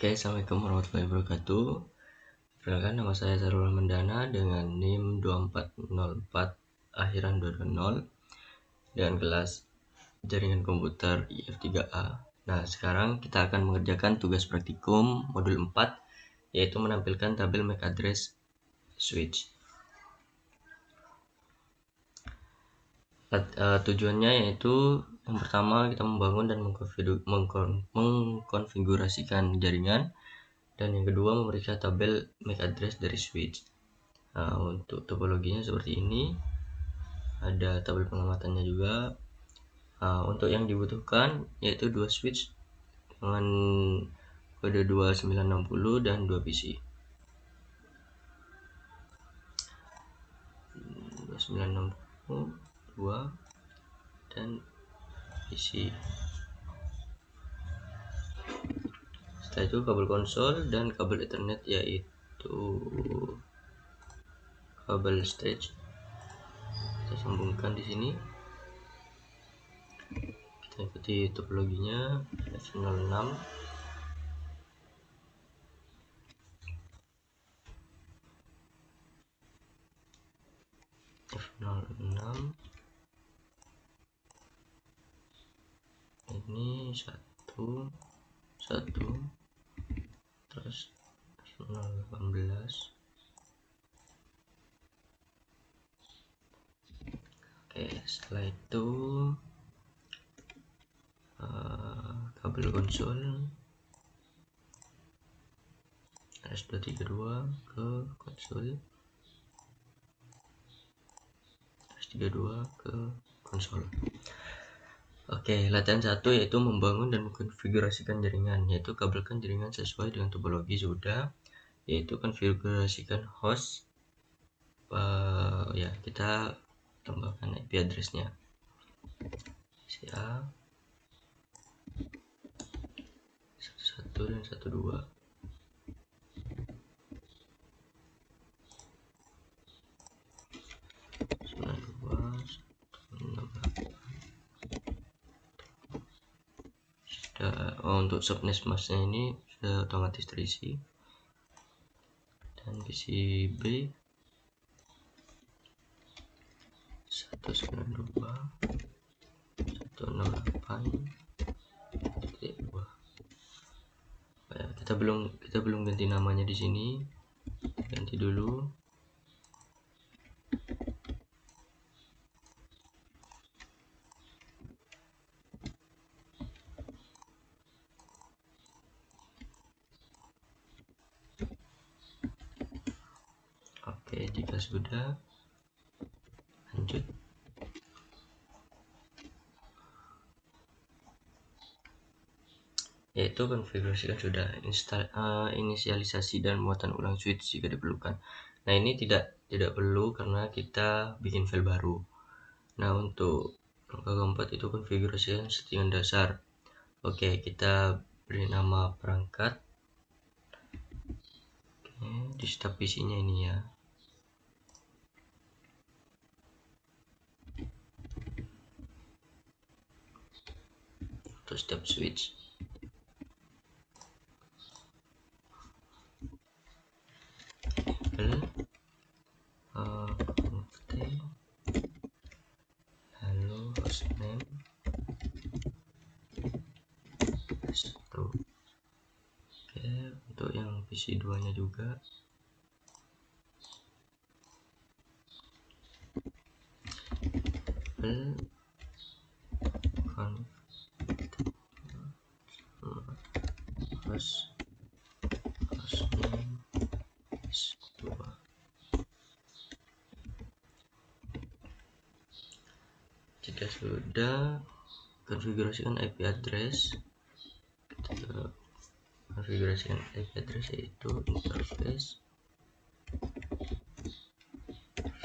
Oke, assalamualaikum warahmatullahi wabarakatuh. Perkenalkan, nama saya Sarul Mendana dengan NIM 2404 akhiran 220 dengan kelas jaringan komputer IF3A. Nah, sekarang kita akan mengerjakan tugas praktikum modul 4, yaitu menampilkan tabel MAC address switch. Tujuannya yaitu yang pertama kita membangun dan mengkonfigurasikan jaringan, dan yang kedua memeriksa tabel MAC address dari switch. Nah, untuk topologinya seperti ini, ada tabel pengamatannya juga. Untuk yang dibutuhkan yaitu 2 switch dengan kode 2960 dan 2 PC. 2960, 2 dan PC. Setelah itu kabel konsol dan kabel Ethernet, yaitu kabel stage. Kita sambungkan di sini. Kita ikuti topologinya F06. F06 ini 1 terus F018. Oke, setelah itu kabel konsol S232 ke konsol, S32 ke konsol. Oke, latihan 1 yaitu membangun dan mengkonfigurasikan jaringan, yaitu kabelkan jaringan sesuai dengan topologi sudah, yaitu konfigurasikan host. Ya, kita tambahkan IP address-nya CA 11 dan 12. Untuk subnet masknya ini sudah otomatis terisi, dan PCB 192 168.2. Kita belum ganti namanya di sini, ganti dulu. Oke, jika sudah, lanjut. Yaitu konfigurasikan sudah, inisialisasi dan muatan ulang switch jika diperlukan. Nah, ini tidak perlu karena kita bikin file baru. Nah, untuk langkah keempat itu konfigurasikan settingan dasar. Oke, kita beri nama perangkat. Oke, di step PC-nya ini ya. Untuk step switch, lalu hostname S1. Oke, untuk yang PC2 nya juga hostname S2. Jika sudah, konfigurasikan IP address. Kita konfigurasikan IP address yaitu interface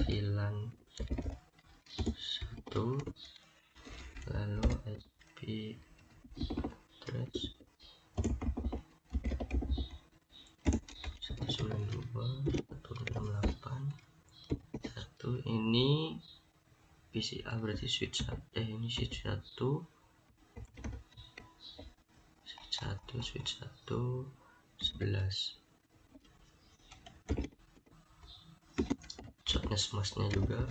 VLAN 1, lalu IP address 192.168.1. Ini PCA berarti switch 1, ini switch 1, 11. Softness masknya juga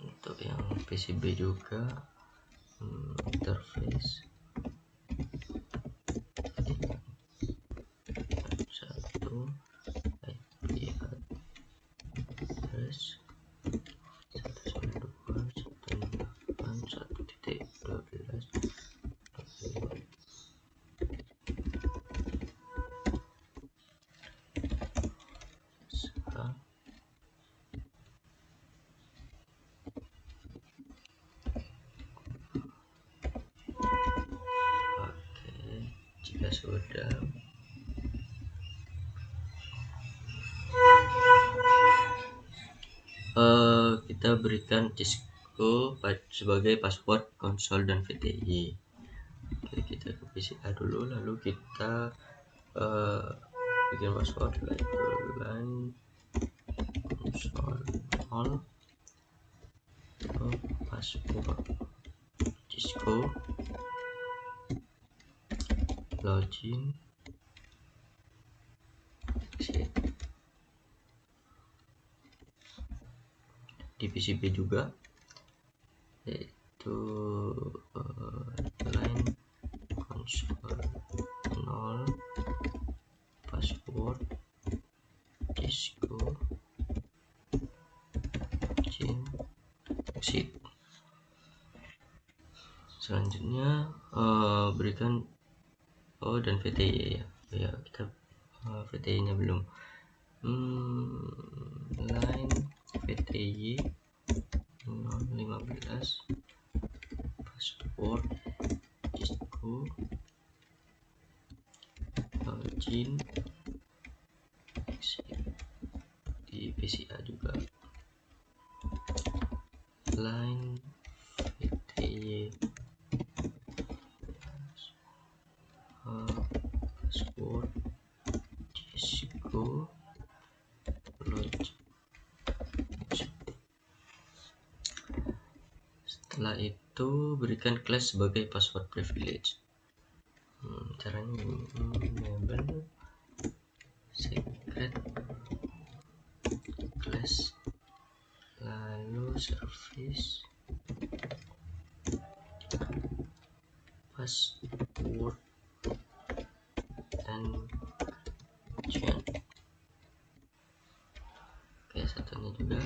untuk yang PCB juga interface 1 IP address 192.168.1.12. Jika sudah, kita berikan Cisco sebagai password konsol dan VTI. Oke, kita ke PCA dulu, lalu kita bikin password line console password Cisco login di PCB juga, yaitu line console 0 password Cisco login exit. Selanjutnya berikan dan VTI ya kita VTI nya belum. Line VTI 015 password Cisco login exit di PCA juga. Line VTI password Cisco login. Setelah itu berikan class sebagai password privilege. Caranya enable secret class, lalu service password encryption. Oke, satunya juga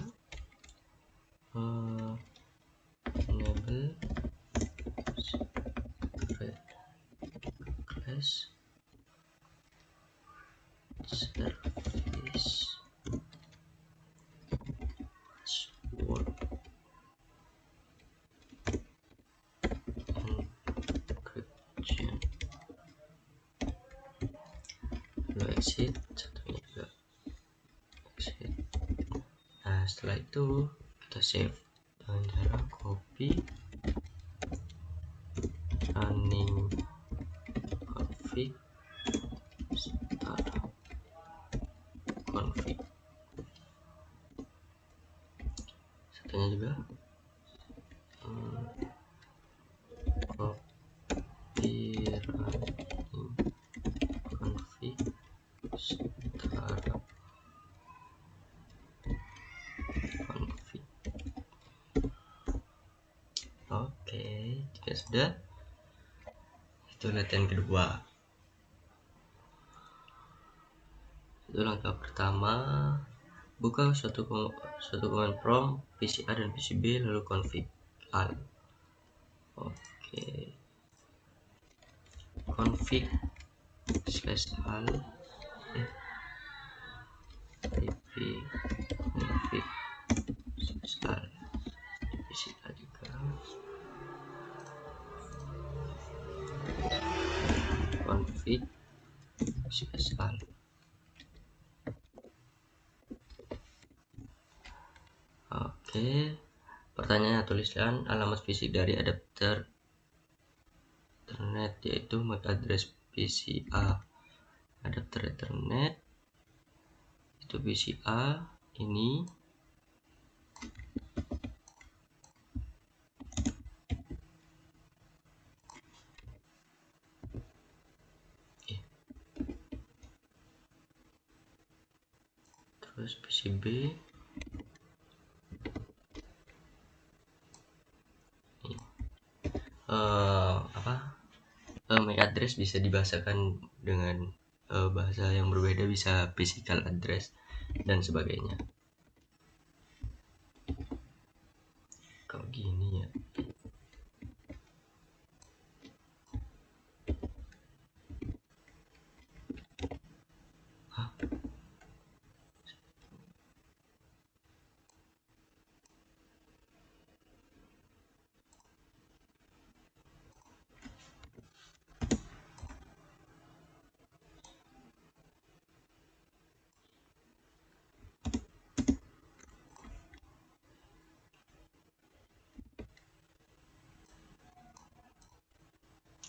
enable secret class service password encryption, lalu exit, satunya juga exit. Nah, setelah itu kita save dengan cara copy running config start config, satunya juga copy running config start config. Oke, jika sudah, itu latihan kedua. Itu langkah pertama, buka suatu command prompt PCA dan PCB lalu config al. Oke, config /al ip config /al PCA juga, config /al. Oke, pertanyaannya tuliskan alamat fisik dari adapter Ethernet, yaitu MAC address PCA adapter Ethernet Itu PCA ini terus PCB MAC address bisa dibahasakan dengan bahasa yang berbeda, bisa physical address dan sebagainya. Kalau gini ya,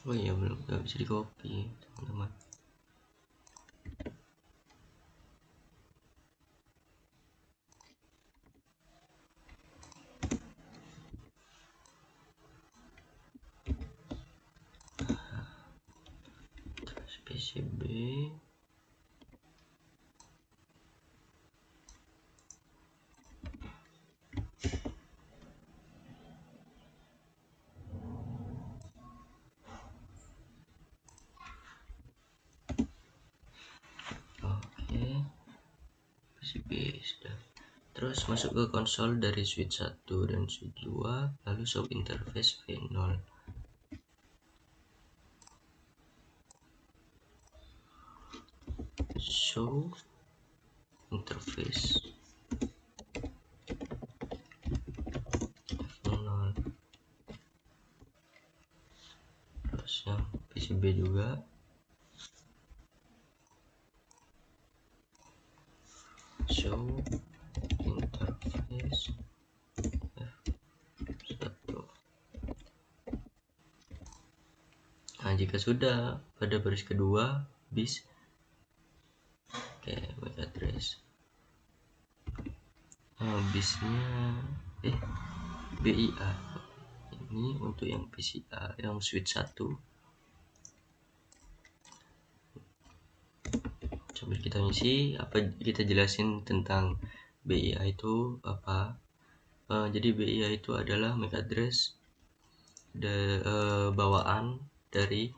oh iya belum, nggak bisa di copy teman-teman. Terus PCB oke, PCB sudah. Terus masuk ke konsol dari switch 1 dan switch 2, lalu show interface V0. Show interface V0. Terus yang PCB juga show interface F1. Nah, jika sudah pada baris kedua bis MAC address, bisnya BIA ini untuk yang PCA yang switch 1. Coba kita ngisi apa, kita jelasin tentang BIA itu apa. Jadi BIA itu adalah MAC address bawaan dari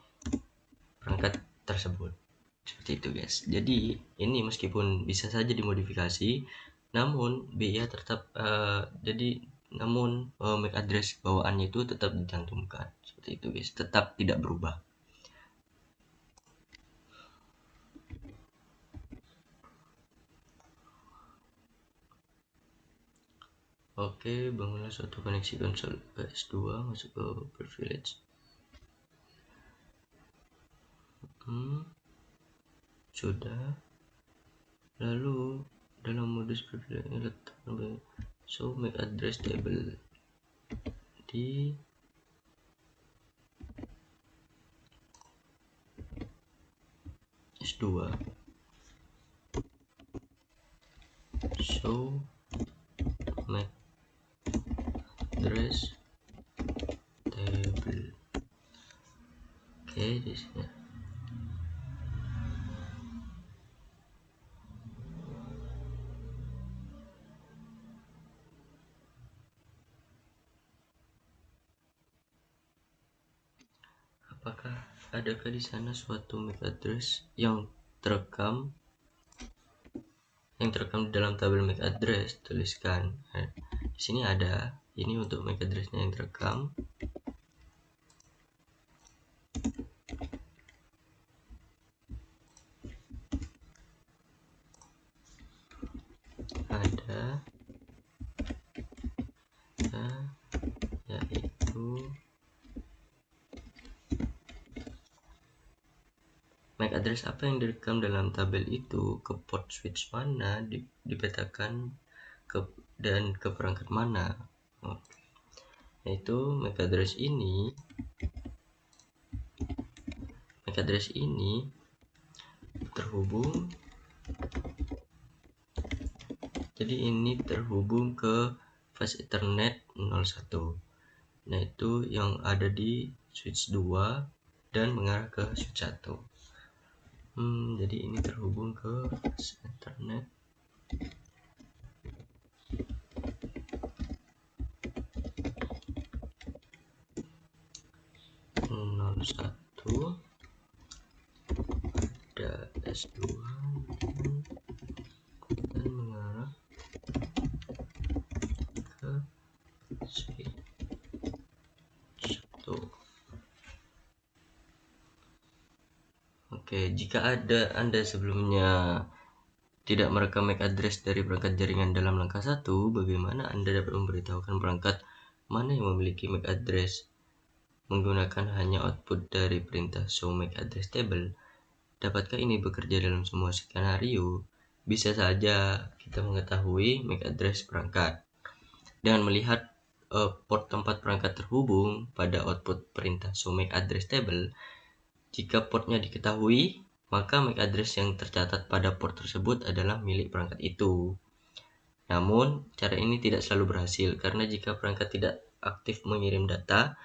perangkat tersebut. Seperti itu guys. Jadi ini meskipun bisa saja dimodifikasi, namun BIA tetap MAC address bawaannya itu tetap dicantumkan. Seperti itu guys, tetap tidak berubah. Oke, bangunlah suatu koneksi konsol PS2, masuk ke privilege. Sudah. Lalu dalam modus privilege letakkan show MAC address table di S2. Show MAC address table. Oke, di sini. Apakah adakah di sana suatu MAC address yang terekam dalam tabel MAC address? Tuliskan. Di sini ada. Ini untuk MAC addressnya yang terekam. Ada yaitu MAC address apa yang direkam dalam tabel itu, ke port switch mana, dipetakan dan ke perangkat mana. Yaitu MAC address ini terhubung Jadi ini terhubung ke fast Ethernet 01. Nah, itu yang ada di switch 2 dan mengarah ke switch 1. Jadi ini terhubung ke fast Ethernet 01, ada S2 dan mengarah ke switch 1. Oke, jika Anda sebelumnya tidak merekam MAC address dari perangkat jaringan dalam langkah 1, bagaimana Anda dapat memberitahukan perangkat mana yang memiliki MAC address menggunakan hanya output dari perintah show MAC address table? Dapatkah ini bekerja dalam semua skenario? Bisa saja kita mengetahui MAC address perangkat dengan melihat port tempat perangkat terhubung pada output perintah show MAC address table. Jika portnya diketahui, maka MAC address yang tercatat pada port tersebut adalah milik perangkat itu. Namun, cara ini tidak selalu berhasil karena jika perangkat tidak aktif mengirim data,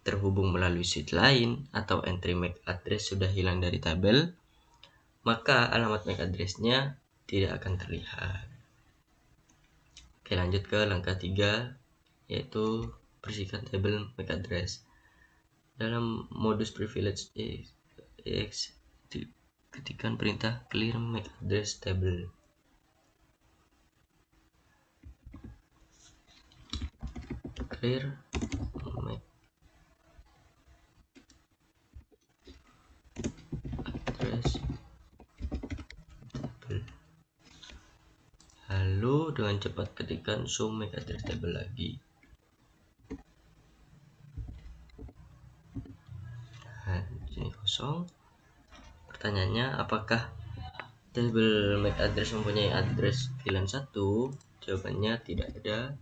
terhubung melalui switch lain, atau entry MAC address sudah hilang dari tabel, maka alamat MAC address-nya tidak akan terlihat. Oke, lanjut ke langkah 3, yaitu bersihkan tabel MAC address. Dalam modus privilege EX, ketikkan perintah clear MAC address table. Clear MAC address table. Lalu dengan cepat ketikkan show MAC address table lagi. Nah, ini kosong. Pertanyaannya, apakah tabel MAC address mempunyai address VLAN 1? Jawabannya tidak ada.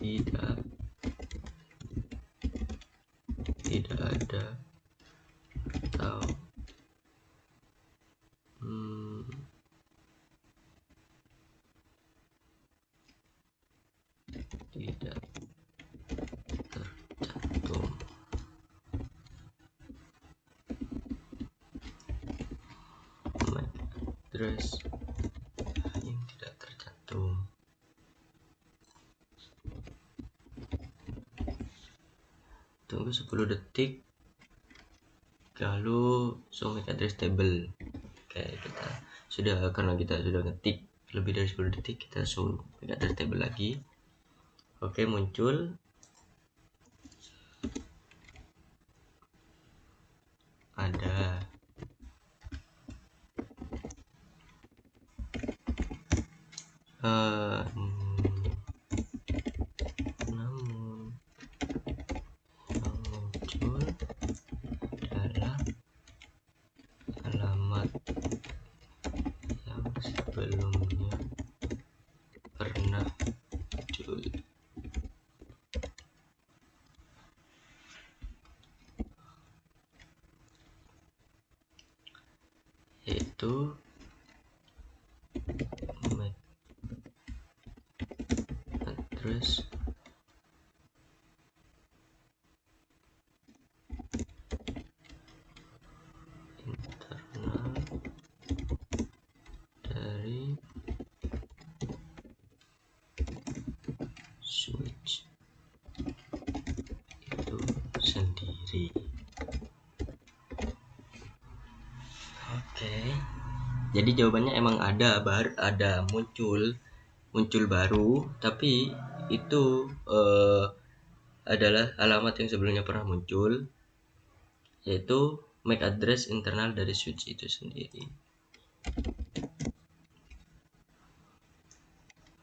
Tidak ada atau tidak tercantum. MAC address yang tidak tercantum. Tunggu 10 detik, lalu show MAC address table. Oke, karena kita sudah ngetik lebih dari 10 detik, kita show MAC address table lagi. Oke, muncul ada namun yang muncul adalah alamat yang sebelumnya pernah muncul. Yaitu MAC address internal dari switch itu sendiri. Oke, jadi jawabannya emang ada muncul baru, tapi itu adalah alamat yang sebelumnya pernah muncul, yaitu MAC address internal dari switch itu sendiri.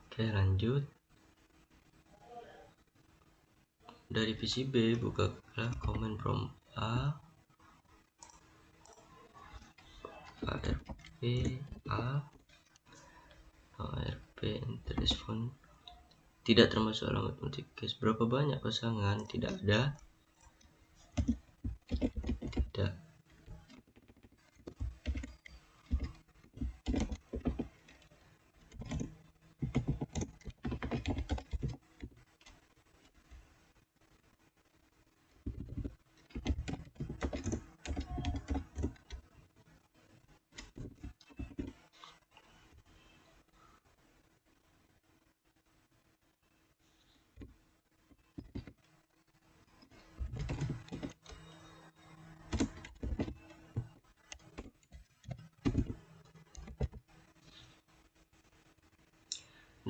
Oke, lanjut. Dari PCB, bukalah command prompt ARP enter this phone. Tidak termasuk alamat multicast. Berapa banyak pasangan? Tidak ada. Tidak.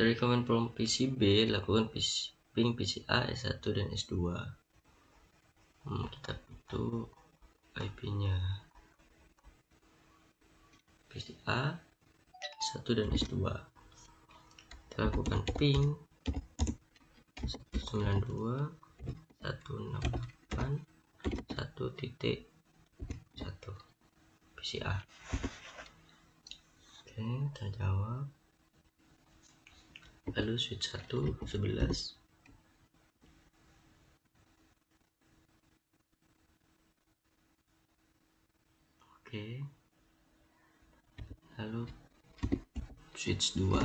Dari command prompt PCB, lakukan ping PCA S1 dan S2. Kita butuh IP-nya. PCA S1 dan S2. Kita lakukan ping 192.168.1.1 PCA. Oke, kita jawab. Lalu switch 1 11. Oke. Lalu switch 2.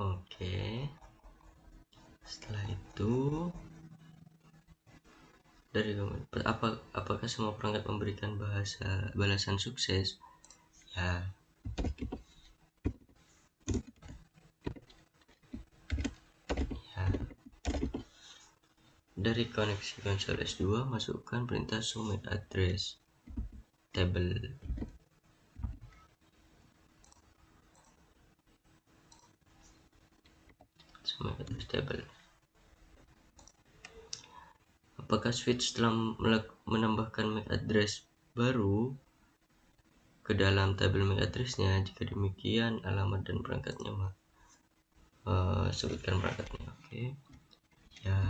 Oke. Setelah itu dari apakah semua perangkat memberikan balasan sukses? Ya. Dari koneksi konsol S2, masukkan perintah show MAC address table. Show MAC address table. Apakah switch telah menambahkan MAC address baru ke dalam tabel MAC address-nya? Jika demikian, alamat dan perangkatnya sebutkan perangkatnya. Oke. Ya.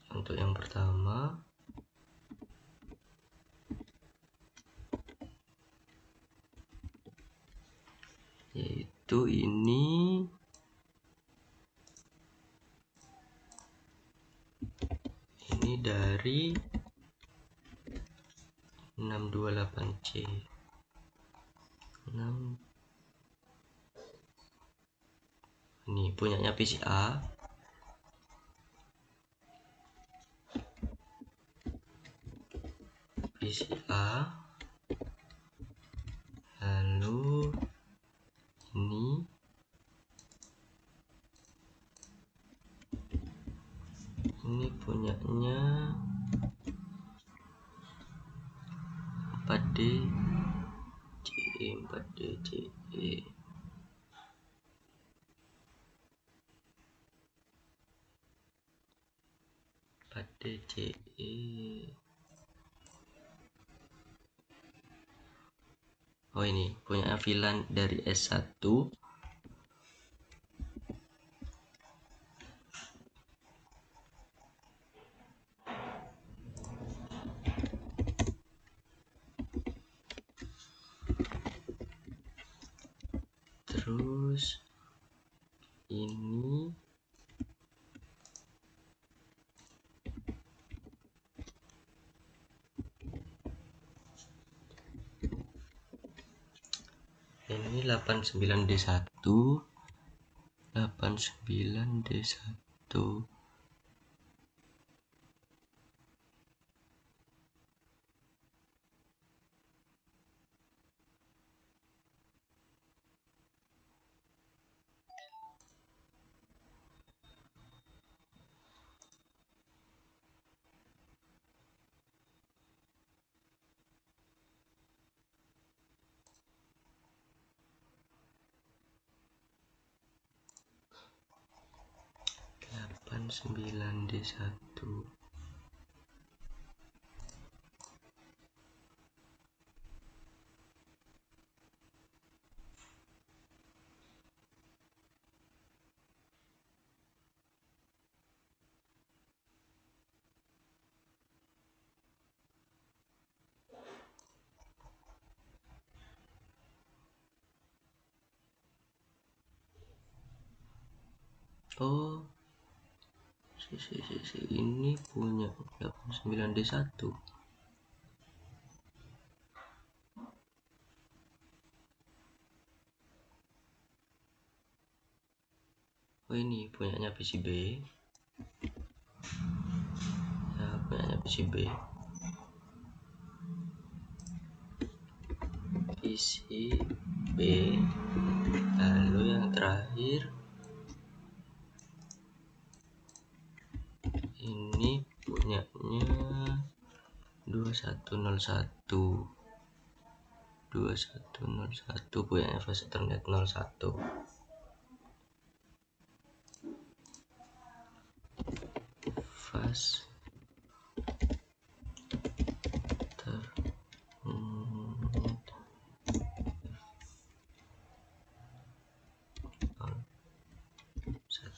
Untuk yang pertama, yaitu ini dari 628C. Ini punyanya PCA. Lalu ini punyanya 4DCE. Oh, ini punya VLAN dari S1. Terus ini ini 89D1. D1. Oh, ini punya 89D1. Oh, ini punyanya PCB. Ya, punyanya PCB. PCB Lalu yang terakhir ini punyanya 2101 punya fast Ethernet 01. Fast Ethernet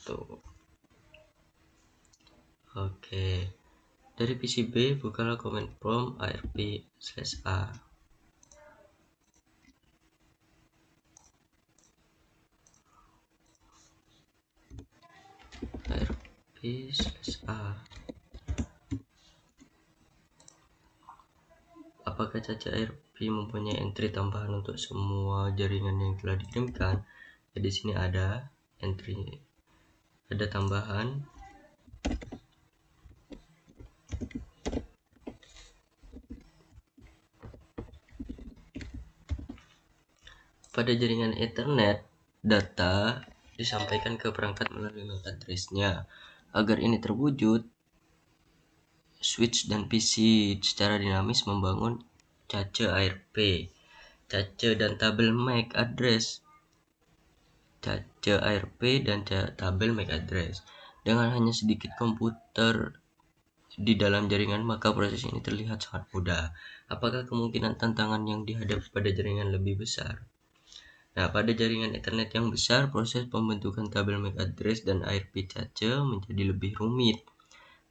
01. Oke, dari PCB bukalah command prompt arp/a. arp/a. Apakah cache ARP mempunyai entry tambahan untuk semua jaringan yang telah dikirimkan? Ya, di sini ada entry, ada tambahan. Pada jaringan Ethernet, data disampaikan ke perangkat melalui MAC address-nya. Agar ini terwujud, switch dan PC secara dinamis membangun cache ARP, cache dan tabel MAC address, cache ARP dan tabel MAC address. Dengan hanya sedikit komputer di dalam jaringan, maka proses ini terlihat sangat mudah. Apakah kemungkinan tantangan yang dihadapi pada jaringan lebih besar? Nah, pada jaringan Ethernet yang besar, proses pembentukan tabel MAC address dan ARP cache menjadi lebih rumit.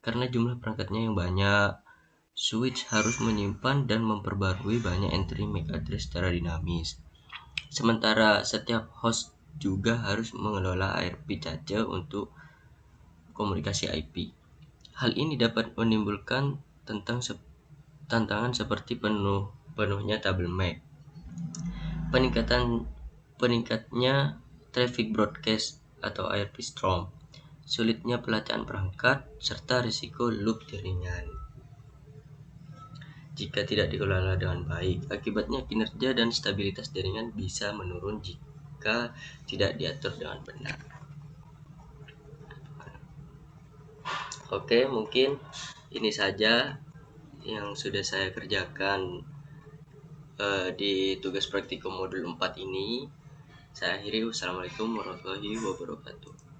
Karena jumlah perangkatnya yang banyak, switch harus menyimpan dan memperbarui banyak entry MAC address secara dinamis. Sementara setiap host juga harus mengelola ARP cache untuk komunikasi IP. Hal ini dapat menimbulkan tantangan seperti penuhnya tabel MAC, peningkatnya traffic broadcast atau ARP storm, sulitnya pelacaan perangkat, serta risiko loop jaringan jika tidak dikelola dengan baik. Akibatnya kinerja dan stabilitas jaringan bisa menurun jika tidak diatur dengan benar. Oke, mungkin ini saja yang sudah saya kerjakan di tugas praktikum modul 4 ini. Saya akhiri. Wassalamualaikum warahmatullahi wabarakatuh.